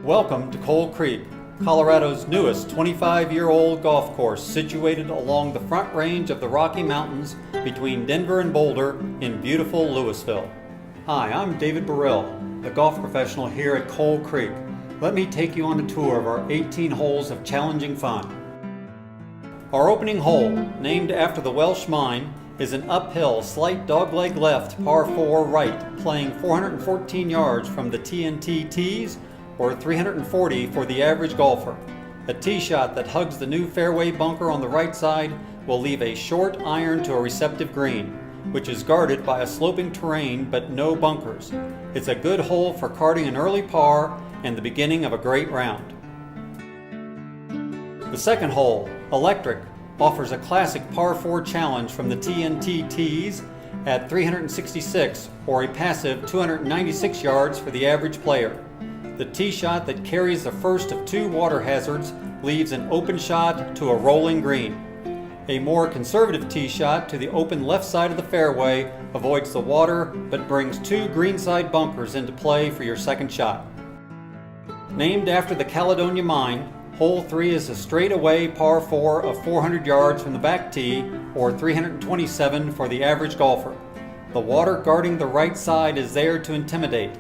Welcome to Coal Creek, Colorado's newest 25-year-old golf course situated along the front range of the Rocky Mountains between Denver and Boulder in beautiful Louisville. Hi, I'm David Burrell, the golf professional here at Coal Creek. Let me take you on a tour of our 18 holes of challenging fun. Our opening hole, named after the Welsh mine, is an uphill, slight dogleg left par 4 right, playing 414 yards from the TNT tees, or 340 for the average golfer. A tee shot that hugs the new fairway bunker on the right side will leave a short iron to a receptive green, which is guarded by a sloping terrain but no bunkers. It's a good hole for carding an early par and the beginning of a great round. The second hole, Electric, offers a classic par 4 challenge from the TNT tees at 366 or a passive 296 yards for the average player. The tee shot that carries the first of 2 water hazards leaves an open shot to a rolling green. A more conservative tee shot to the open left side of the fairway avoids the water but brings 2 greenside bunkers into play for your second shot. Named after the Caledonia mine, Hole 3 is a straightaway par 4 of 400 yards from the back tee or 327 for the average golfer. The water guarding the right side is there to intimidate.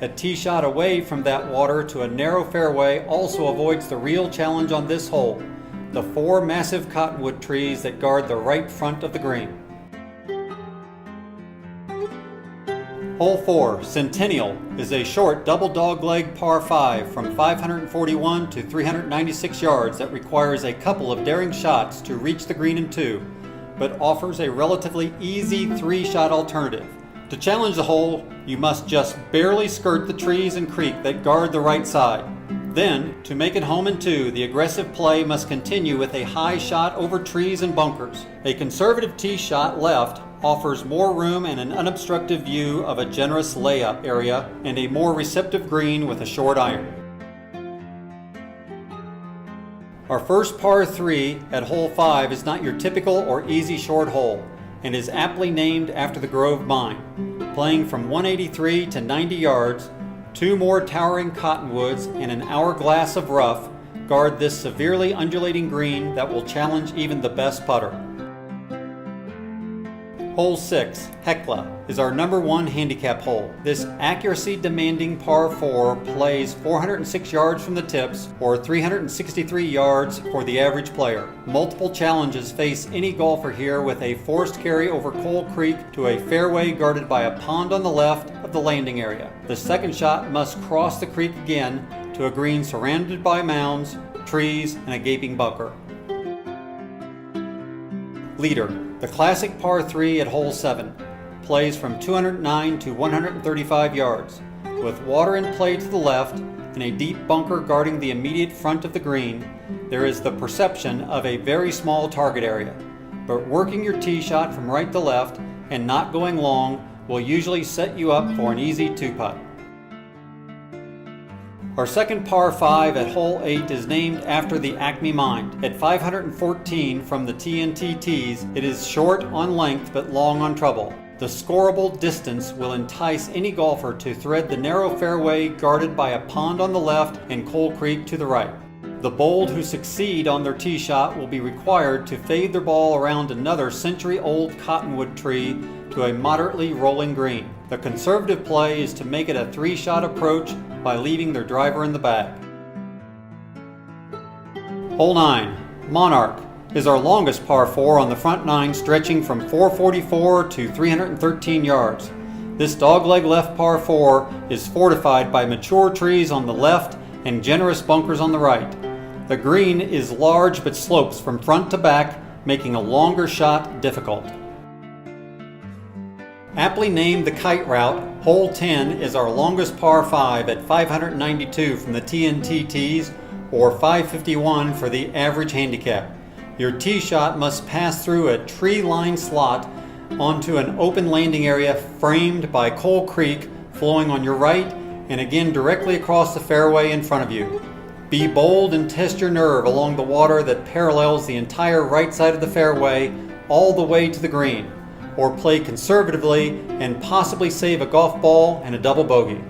A tee shot away from that water to a narrow fairway also avoids the real challenge on this hole, the 4 massive cottonwood trees that guard the right front of the green. Hole 4, Centennial, is a short double dogleg par 5 from 541 to 396 yards that requires a couple of daring shots to reach the green in 2, but offers a relatively easy 3-shot alternative. To challenge the hole, you must just barely skirt the trees and creek that guard the right side. Then, to make it home in 2, the aggressive play must continue with a high shot over trees and bunkers. A conservative tee shot left offers more room and an unobstructed view of a generous layup area and a more receptive green with a short iron. Our first par 3 at hole 5 is not your typical or easy short hole, and is aptly named after the Grove Mine. Playing from 183 to 90 yards, 2 more towering cottonwoods and an hourglass of rough guard this severely undulating green that will challenge even the best putter. Hole 6, Hekla, is our number 1 handicap hole. This accuracy-demanding par 4 plays 406 yards from the tips, or 363 yards for the average player. Multiple challenges face any golfer here with a forced carry over Coal Creek to a fairway guarded by a pond on the left of the landing area. The second shot must cross the creek again to a green surrounded by mounds, trees, and a gaping bunker. Leader, the classic par 3 at hole 7, plays from 209 to 135 yards. With water in play to the left and a deep bunker guarding the immediate front of the green, there is the perception of a very small target area. But working your tee shot from right to left and not going long will usually set you up for an easy 2-putt. Our second par 5 at hole 8 is named after the Acme Mine. At 514 from the TNT tees, it is short on length but long on trouble. The scoreable distance will entice any golfer to thread the narrow fairway guarded by a pond on the left and Coal Creek to the right. The bold who succeed on their tee shot will be required to fade their ball around another century-old cottonwood tree to a moderately rolling green. The conservative play is to make it a 3-shot approach by leaving their driver in the bag. Hole 9, Monarch, is our longest par 4 on the front 9, stretching from 444 to 313 yards. This dogleg left par 4 is fortified by mature trees on the left and generous bunkers on the right. The green is large but slopes from front to back, making a longer shot difficult. Aptly named the Kite Route, hole 10 is our longest par 5 at 592 from the TNT tees, or 551 for the average handicap. Your tee shot must pass through a tree-lined slot onto an open landing area framed by Coal Creek flowing on your right and again directly across the fairway in front of you. Be bold and test your nerve along the water that parallels the entire right side of the fairway all the way to the green, or play conservatively and possibly save a golf ball and a double bogey.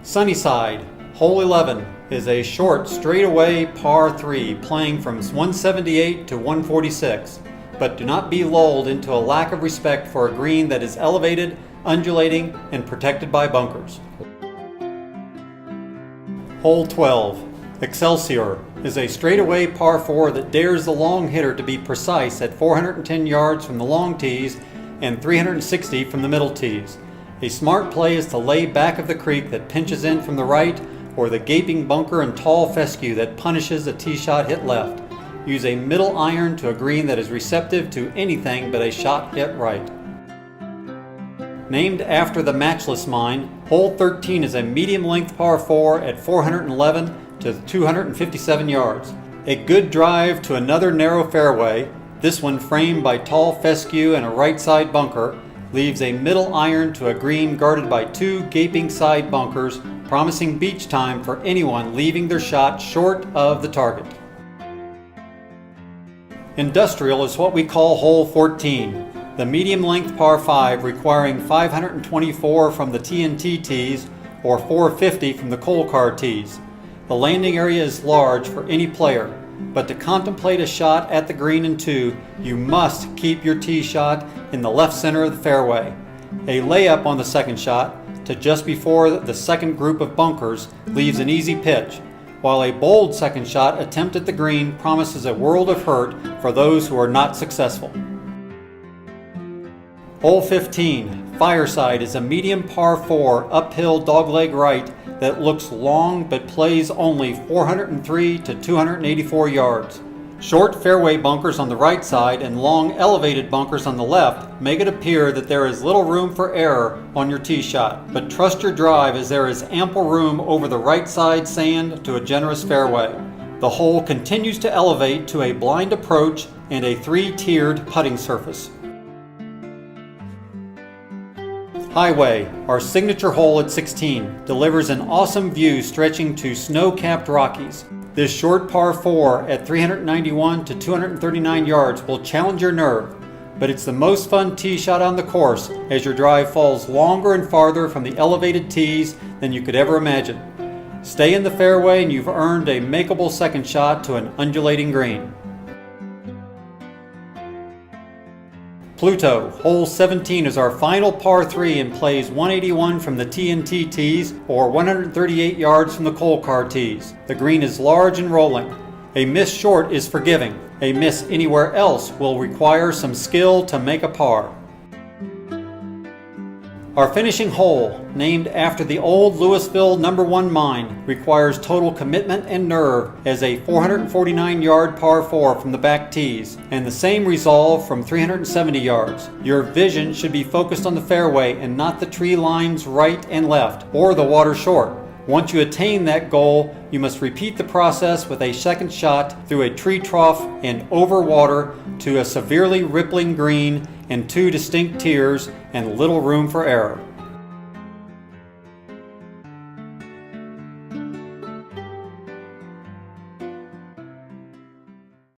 Sunnyside, hole 11, is a short straightaway par 3 playing from 178 to 146, but do not be lulled into a lack of respect for a green that is elevated, undulating, and protected by bunkers. Hole 12, Excelsior, is a straightaway par 4 that dares the long hitter to be precise at 410 yards from the long tees and 360 from the middle tees. A smart play is to lay back of the creek that pinches in from the right, or the gaping bunker and tall fescue that punishes a tee shot hit left. Use a middle iron to a green that is receptive to anything but a shot hit right. Named after the Matchless Mine, hole 13 is a medium-length par 4 at 411 to 257 yards. A good drive to another narrow fairway, this one framed by tall fescue and a right side bunker, leaves a middle iron to a green guarded by 2 gaping side bunkers, promising beach time for anyone leaving their shot short of the target. Industrial is what we call hole 14, the medium-length par 5 requiring 524 from the TNT tees or 450 from the coal car tees. The landing area is large for any player, but to contemplate a shot at the green in 2, you must keep your tee shot in the left center of the fairway. A layup on the second shot to just before the second group of bunkers leaves an easy pitch, while a bold second shot attempt at the green promises a world of hurt for those who are not successful. Hole 15, Fireside, is a medium par 4 uphill dogleg right that looks long but plays only 403 to 284 yards. Short fairway bunkers on the right side and long elevated bunkers on the left make it appear that there is little room for error on your tee shot, but trust your drive as there is ample room over the right side sand to a generous fairway. The hole continues to elevate to a blind approach and a 3-tiered putting surface. Highway, our signature hole at 16, delivers an awesome view stretching to snow-capped Rockies. This short par 4 at 391 to 239 yards will challenge your nerve, but it's the most fun tee shot on the course as your drive falls longer and farther from the elevated tees than you could ever imagine. Stay in the fairway and you've earned a makeable second shot to an undulating green. Pluto, hole 17, is our final par 3 and plays 181 from the TNT tees or 138 yards from the coal car tees. The green is large and rolling. A miss short is forgiving. A miss anywhere else will require some skill to make a par. Our finishing hole, named after the old Louisville No. 1 mine, requires total commitment and nerve as a 449-yard par 4 from the back tees, and the same resolve from 370 yards. Your vision should be focused on the fairway and not the tree lines right and left, or the water short. Once you attain that goal, you must repeat the process with a second shot through a tree trough and over water to a severely rippling green and 2 distinct tiers and little room for error.